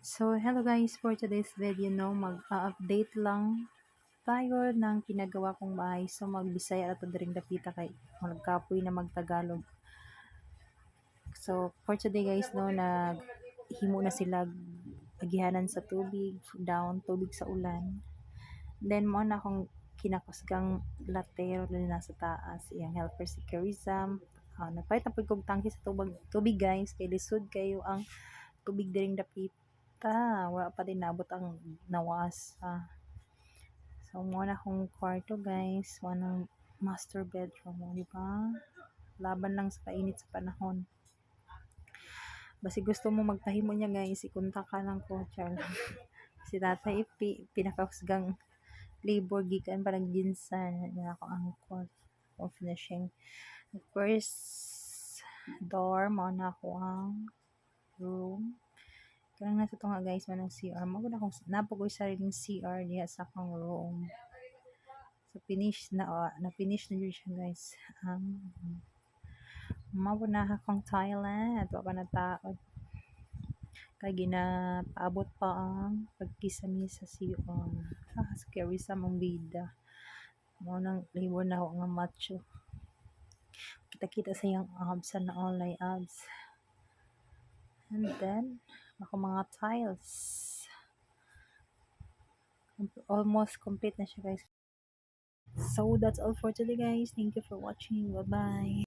So, hello guys, for today's video, no, mag-update lang tayo ng pinagawa kong bahay. So, magbisaya ato diring dapita kay magkapoy na magtagalog. So, for today guys, no, naghimo na sila agihanan sa tubig, down, tubig sa ulan. Then, mo na akong kinakusgang latero na nasa taas, iyang helper si Carism. Nagpalit na po kong tangki sa tubig guys, kay lisod kayo ang tubig diring dapita. Wala pa din nabot ang nawas. So, muna akong kwarto guys. Wanang master bedroom mo, di ba? Laban lang sa kainit sa panahon. Basi gusto mo magpahimo niya guys, ikunta ka lang ko, Charles. Si tatay, pinakahusgang labor gikan parang ginsan na ako angkol of finishing. The first door mo na ako ang room. Karang nasa ito nga guys, manang CR. Maganda akong napagoy sariling CR diya sa akong room. So, finish na yun siya guys. Mawala akong toilet. Wala pa na taod. Kaya ginapaabot pa ang pagkisami sa CR. Scary sa mong bida. Mo nang labor na ako nga macho. Kita-kita sa yung abs na online abs. And then, ako mga tiles. Almost complete na siya guys. So that's all for today guys. Thank you for watching. Bye bye.